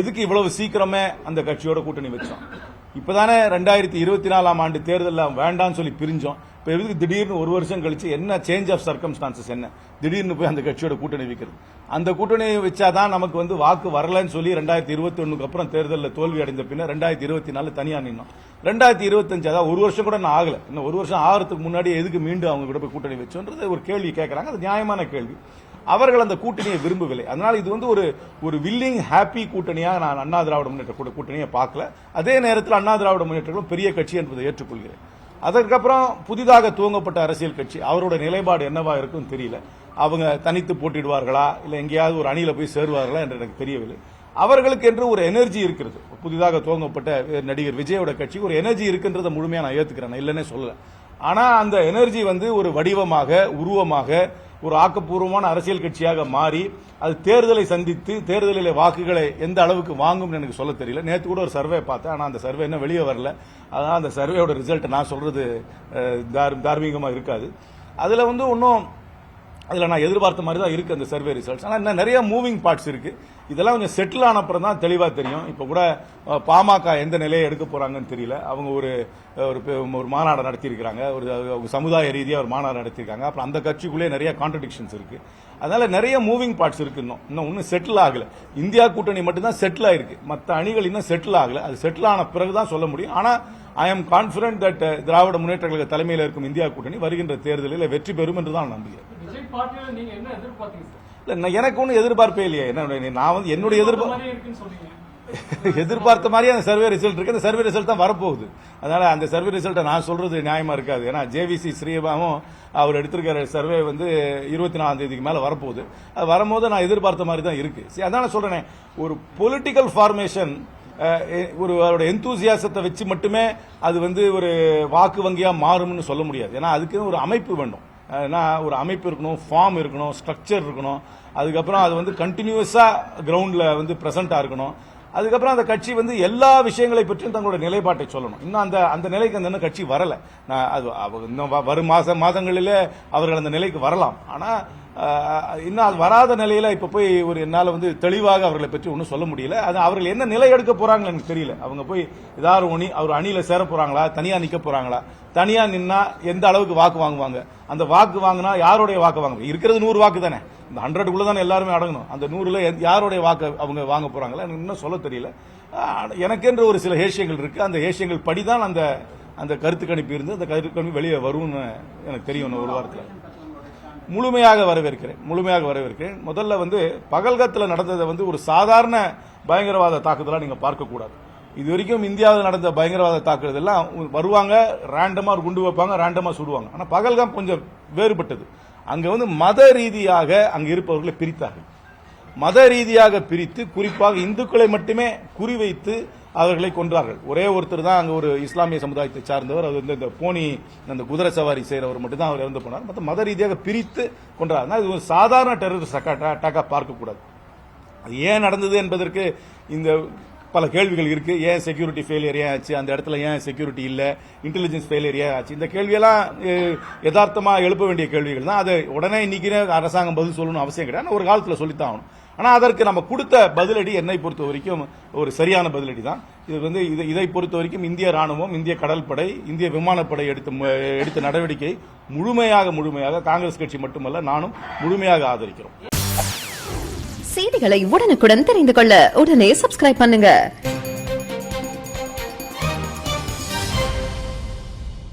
எதுக்கு இவ்வளவு சீக்கிரமே அந்த கட்சியோட கூட்டணி வச்சோம்? இப்பதானே 2024 ஆண்டு தேர்தலில் வேண்டாம்னு சொல்லி பிரிஞ்சோம். இப்ப எதுக்கு திடீர்னு ஒரு வருஷம் கழிச்சு என்ன சேஞ்ச் ஆஃப் சர்க்கம்ஸ்டான்சஸ் என்ன திடீர்னு போய் அந்த கட்சியோட கூட்டணி வைக்கிறது? அந்த கூட்டணியை வச்சாதான் நமக்கு வாக்கு வரலன்னு சொல்லி 2021 அப்புறம் தேர்தலில் தோல்வி அடைந்த பின்னர் 2024 தனியா நின்னோம். 2025 அதாவது ஒரு வருஷம் கூட நான் ஆகல, இன்னும் ஒரு வருஷம் ஆகிறதுக்கு முன்னாடி எதுக்கு மீண்டும் அவங்க கூட போய் கூட்டணி வச்சோன்றது ஒரு கேள்வி கேட்கறாங்க. அது நியாயமான கேள்வி. அவர்கள் அந்த கூட்டணியை விரும்பவில்லை. அதனால இது ஒரு வில்லிங் ஹாப்பி கூட்டணியாக நான் அண்ணா திராவிட முன்னேற்ற கூட்டணியை பார்க்கல. அதே நேரத்தில் அண்ணா திராவிட முன்னேற்றம் பெரிய கட்சி என்பதை ஏற்றுக்கொள்கிறேன். அதற்கப்புறம் புதிதாக துவங்கப்பட்ட அரசியல் கட்சி அவரோட நிலைப்பாடு என்னவா இருக்கும் தெரியல. அவங்க தனித்து போட்டிடுவார்களா இல்ல எங்கேயாவது ஒரு அணியில போய் சேருவார்களா என்று எனக்கு தெரியவில்லை. அவர்களுக்கு என்று ஒரு எனர்ஜி இருக்கிறது. புதிதாக துவங்கப்பட்ட நடிகர் விஜயோட கட்சிக்கு ஒரு எனர்ஜி இருக்குன்றதை முழுமையா நான் ஏத்துக்கிறேன், இல்லைன்னே சொல்லல. ஆனா அந்த எனர்ஜி ஒரு வடிவமாக உருவமாக ஒரு ஆக்கப்பூர்வமான அரசியல் கட்சியாக மாறி அது தேர்தலை சந்தித்து தேர்தலில் வாக்குகளை எந்த அளவுக்கு வாங்கும் எனக்கு சொல்ல தெரியல. நேற்று கூட ஒரு சர்வே பார்த்தேன், ஆனா அந்த சர்வே என்ன வெளியே வரல. அதனால அந்த சர்வேயோட ரிசல்ட் நான் சொல்றது தார்மீகமா இருக்காது. அதுல இன்னும் அதுல நான் எதிர்பார்த்த மாதிரி தான் இருக்கு அந்த சர்வே ரிசல்ட்ஸ். ஆனா இன்னும் நிறைய மூவிங் பார்ட்ஸ் இருக்கு. இதெல்லாம் கொஞ்சம் செட்டில் ஆன அப்புறம் தான் தெளிவா தெரியும். இப்ப கூட பாமக எந்த நிலையை எடுக்க போறாங்கன்னு தெரியல. அவங்க ஒரு மாநாடு நடத்தியிருக்காங்க, ஒரு சமுதாய ரீதியா ஒரு மாநாடு நடத்தியிருக்காங்க. அப்புறம் அந்த கட்சிக்குள்ளே நிறைய கான்ட்ரடிக்ஷன்ஸ் இருக்கு. அதனால நிறைய மூவிங் பார்ட்ஸ் இருக்கு. இன்னும் செட்டில் ஆகல. இந்தியா கூட்டணி மட்டும் தான் செட்டில் ஆயிருக்கு, மற்ற அணிகள் இன்னும் செட்டில் ஆகல. அது செட்டில் ஆன பிறகுதான் சொல்ல முடியும். ஆனா I am confident that Dravida Munnetra கழக தலைமையில் இருக்கும் இந்தியா கூட்டணி வருகின்ற தேர்தலில் வெற்றி பெறும் என்று தான் நம்புகிறேன். எனக்கு ஒன்னும் எதிர்பார்ப்பே இல்லையே. நான் என்னுடைய எதிர்பார்த்த மாதிரி அந்த சர்வே ரிசல்ட் இருக்கு. அந்த சர்வே ரிசல்ட் தான் வரப்போகுது. அதனால அந்த சர்வே ரிசல்ட்டை நான் சொல்றது நியாயமா இருக்காது. ஏன்னா ஜேவிசி ஸ்ரீபாவும் அவர் எடுத்திருக்கிற சர்வே 24ஆம் தேதிக்கு மேல வரப்போகுது. அது வரும்போது நான் எதிர்பார்த்த மாதிரி தான் இருக்கு. அதனால சொல்றேன், ஒரு பொலிட்டிக்கல் ஃபார்மேஷன் அவரோட எந்தூசியாசத்தை வச்சு மட்டுமே அது ஒரு வாக்கு வங்கியா மாறும்னு சொல்ல முடியாது. ஏன்னா அதுக்கு ஒரு அமைப்பு வேண்டும். ஒரு அமைப்பு இருக்கணும், ஃபார்ம் இருக்கணும், ஸ்ட்ரக்சர் இருக்கணும். அதுக்கப்புறம் அது கண்டினியூஸா கிரவுண்ட்ல பிரசன்டா இருக்கணும். அதுக்கப்புறம் அந்த கட்சி எல்லா விஷயங்களை பற்றியும் தங்களோட நிலைப்பாட்டை சொல்லணும். இன்னும் அந்த நிலைக்கு அந்த கட்சி வரல. இன்னும் வரும் மாதங்களிலே அவர்கள் அந்த நிலைக்கு வரலாம். ஆனா இன்னும் அது வராத நிலையில இப்ப போய் என்னால தெளிவாக அவர்களை பற்றி ஒன்னும் சொல்ல முடியல. அது அவர்கள் என்ன நிலை எடுக்க போறாங்கன்னு எனக்கு தெரியல. அவங்க போய் ஏதாவது அவர் அணியில சேர போறாங்களா, தனியா நிக்க போறாங்களா, தனியா நின்னா எந்த அளவுக்கு வாக்கு வாங்குவாங்க, அந்த வாக்கு வாங்கினா யாருடைய வாக்கு வாங்க, இருக்கிறது 100 வாக்கு தானே, இந்த 100க்குள்ள தானே எல்லாருமே அடங்கணும். அந்த 100ல யாருடைய வாக்கு அவங்க வாங்க போறாங்களா எனக்கு இன்னும் சொல்ல தெரியல. எனக்கென்று ஒரு சில ஹேஷியங்கள் இருக்கு. அந்த ஹேஷியங்கள் படிதான் அந்த கருத்து கணிப்பு இருந்து அந்த கருத்து கணிப்பு வெளியே வரும்னு எனக்கு தெரியும். ஒரு வாரத்தில் முழுமையாக வரவேற்கிறேன். முதல்ல பகல்கத்தில் நடந்ததை ஒரு சாதாரண பயங்கரவாத தாக்குதலா நீங்க பார்க்க கூடாது. இது வரைக்கும் இந்தியாவில் நடந்த பயங்கரவாத தாக்குதல் எல்லாம் வருவாங்க, ரேண்டமா குண்டு வைப்பாங்க, ரேண்டமா சுடுவாங்க. ஆனா பகல்காம் கொஞ்சம் வேறுபட்டது. அங்க மத ரீதியாக அங்க இருப்பவர்களை பிரித்தார்கள். மத ரீதியாக பிரித்து குறிப்பாக இந்துக்களை மட்டுமே குறிவைத்து அவர்களை கொன்றார்கள். ஒரே ஒருத்தர் தான் அங்க ஒரு இஸ்லாமிய சமுதாயத்தை சார்ந்தவர். அது இந்த போனி அந்த குதிரை சவாரி செய்யறவர் மட்டும் தான் அவர் இறந்து போனார். மற்ற மத ரீதியாக பிரித்து கொன்றார். இது ஒரு சாதாரண டெரரிஸ்ட் அட்டாக்கா பார்க்கக்கூடாது. அது ஏன் நடந்தது என்பதற்கு இந்த பல கேள்விகள் இருக்கு. ஏன் செக்யூரிட்டி ஃபெயிலியர் ஏன் ஆச்சு, அந்த இடத்துல ஏன் செக்யூரிட்டி இல்ல, இன்டெலிஜென்ஸ் ஃபெயிலியர் ஏன் ஆச்சு, இந்த கேள்வியெல்லாம் யதார்த்தமா எழுப்ப வேண்டிய கேள்விகள் தான். அது உடனே இன்னைக்கு அரசாங்கம் பதில் சொல்லணும் அவசியம் கிடையாது, ஒரு காலத்தில் சொல்லித்தான் ஆகணும். ஆனா அதற்கு நம்ம கொடுத்த பதிலடி என்னை பொறுத்த வரைக்கும் ஒரு சரியான பதிலடி தான். இது இதை பொறுத்த வரைக்கும் இந்திய ராணுவம், இந்திய கடற்படை, இந்திய விமானப்படை எடுத்த நடவடிக்கை முழுமையாக காங்கிரஸ் கட்சி மட்டுமல்ல நானும் முழுமையாக ஆதரிக்கிறோம். செய்திகளை உடனுக்குடன் தெரிந்து கொள்ள உடனே சப்ஸ்கிரைப் பண்ணுங்க.